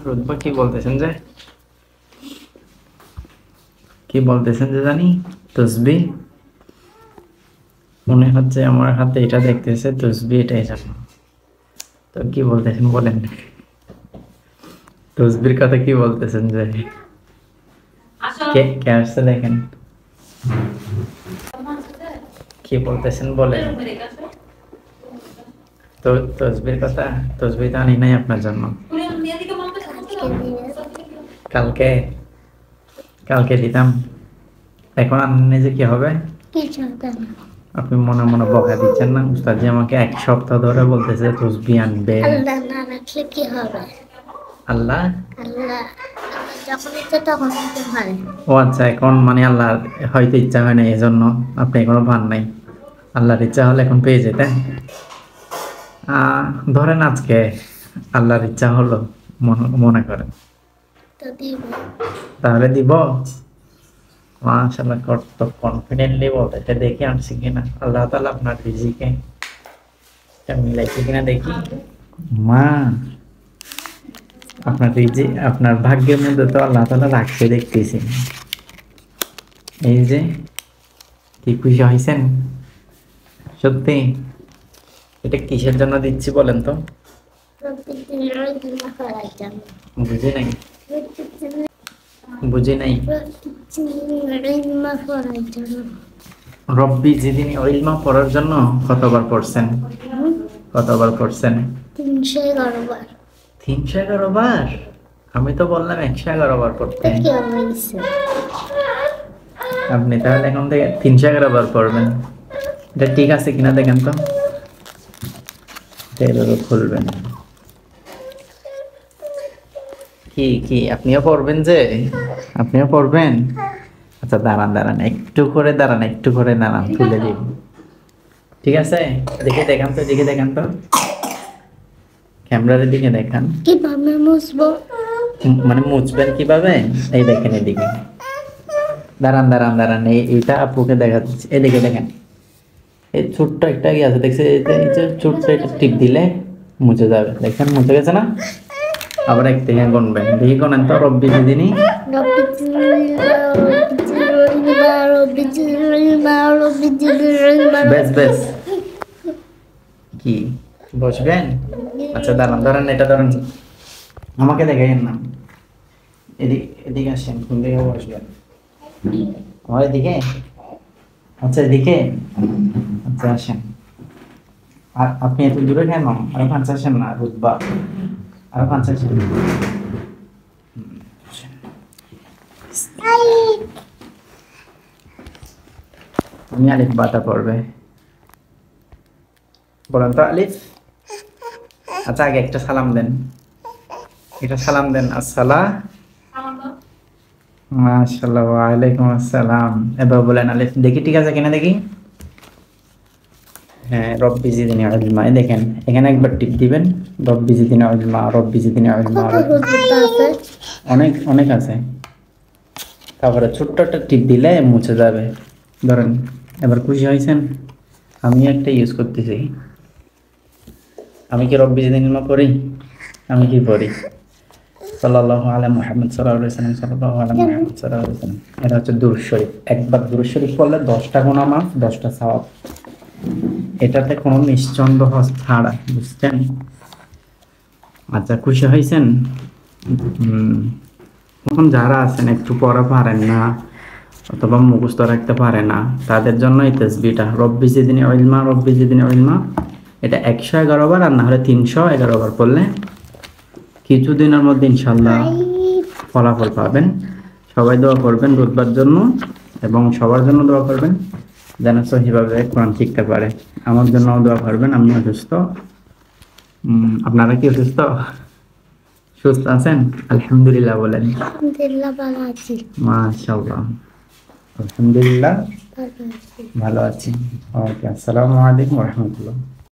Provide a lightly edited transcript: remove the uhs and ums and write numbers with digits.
রুতবা কি বলতেছেন যে জানি তসবি মনে হচ্ছে আমার হাতে এটা দেখতেছে তসবি এটাই জানো। তো কি বলতেছেন বলেন, তসবির কথা কি বলতেছেন যে কে আসছে দেখেন কি বলতেছেন বলেন। তো তসবির কথা, তসবি তো আনি নাই আপনার জন্য। কালকে কালকে দিতাম, এখন আনলে যে কি হবে? আপনি মনে মনে বকা দিচ্ছেন না? উস্তাদ আমাকে এক সপ্তাহ ধরে বলতেছে তসবি আনবে। আল্লাহ না রাখলে কি হবে? আল্লাহ আল্লাহ যখন ইচ্ছে তখন নিতে পারে। ও আচ্ছা, এখন মানে আল্লাহ হয়তো ইচ্ছা হয় না, এই জন্য আপনি এখনো পান নাই। আল্লাহর ইচ্ছা হলে এখন পেয়ে যেতেন। ধরেন আজকে আল্লাহর ইচ্ছা হলো, মনে করেন, তো দিব। তাহলে দিব। মাশাআল্লাহ, কত কনফিডেন্টলি বলতে, দেখি আনছি কিনা আল্লাহ তাআলা আপনার রিজিকে মিলাইছে কিনা দেখি। মা, আপনার রিজিক, আপনার ভাগ্যের মধ্যে তো আল্লাহ তাআলা রাখছে দেখতেছি। এই যে কি খুশি হয়েছেন সত্যি? এটা কিসের জন্য দিচ্ছি বলেন তো? বুঝি নাই। রব্বি জিদিনি ইলমা পড়ার জন্য কতবার পড়ছেন? 311 বার। 311 বার? আমি তো বললাম 111 বার পড়তে। আপনি তাহলে এখন থেকে 311 বার পড়বেন। এটা ঠিক আছে কিনা দেখেন তো। এভাবে খুলবেন। কি আপনিও পড়বেন যে? আপনিও পড়বেন? আচ্ছা দাঁড়ান, একটু করে দাঁড়ান, তুলে দিব। ঠিক আছে, দেখে দেখান তো ক্যামেরার দিকে দেখান। কিভাবে মুছবো? মানে মুছবেন কিভাবে? এই দেখেন এদিকে। দাঁড়ান, এইটা আপুকে দেখাচ্ছি। এদিকে দেখেন, এই ছোট্ট একটা কি আছে দেখছে, এই যে ছোট্ট একটা টিপ দিলে মুছে যাবে। দেখেন মুছে গেছে না? আবার এক থেকে গুনবেন, দেখি গুনেন তো। রব্বি জিদিনি, বেশ কি বসবেন? আচ্ছা দাঁড়ান, এটা ধরেন, আমাকে দেখাইয়েন না। এদিকে আসেন, কোন দিকে বসবেন? আমার এদিকে? আচ্ছা এদিকে, আচ্ছা আসেন। আর আপনি এত দূরে কেন? আরো কাছে আসেন না রুতবা, আরো কাছে আসেন। তুমি আলিফ বাটা পড়বে, বলেন তো আলিফ। আচ্ছা আগে একটা সালাম দেন, আসসালাম। মাশাআল্লাহ, ওয়া আলাইকুম আসসালাম। এবার বলেন আলিফ। দেখি ঠিক আছে কিনা দেখি। হ্যাঁ, রব্বি জিদিনি ইলমা। দেখেন এখানে একবার টিপ দিবেন, রব্বি জিদিনি ইলমা। অনেক আছে। তারপরে ছোট্ট একটা টিপ দিলে মুছে যাবে। ধরেন, এবার খুশি হয়েছেন? আমি একটা ইউজ করতেছি। আমি কি রব্বি জিদিনি ইলমা পড়ি? আমি কি পড়ি? সাল্লাল্লাহু আলা মুহাম্মদ সাল্লাল্লাহু আলাইহি ওয়াসাল্লাম, সাল্লাল্লাহু আলা মুহাম্মদ সাল্লাল্লাহু আলাইহি ওয়াসাল্লাম। এটা হচ্ছে দুরূদ শরীফ। একবার দুরূদ শরীফ পড়লে 10টা গুনাহ মাফ, 10টা সওয়াব। এটাতে কোনো নিশ্চন্দ ছাড়া, বুঝছেন? আচ্ছা খুশি হয়েছেন? এখন যারা আছেন একটু পড়া পারেন না অথবা মুখস্থ রাখতে পারে না, তাদের জন্য এই তাসবিহটা রব্বি জিদিনি ইলমা, এটা 111 বার, আর না হলে 311 বার পড়লে কিছুদিনের মধ্যে ইনশাল্লাহ ফলাফল পাবেন। সবাই দোয়া করবেন রুতবার জন্য, এবং সবার জন্য দোয়া করবেন যেন সহিভাবে কোরআন শিখতে পারে। আমার জন্যও দোয়া করবেন। আমি অসুস্থ, আপনারা কি অসুস্থ? সুস্থ আছেন? আলহামদুলিল্লাহ বলেন। আলহামদুলিল্লাহ ভালো আছি। মাশাআল্লাহ, আলহামদুলিল্লাহ ভালো আছি। ওকে, আসসালামু আলাইকুম ওয়া রাহমাতুল্লাহ।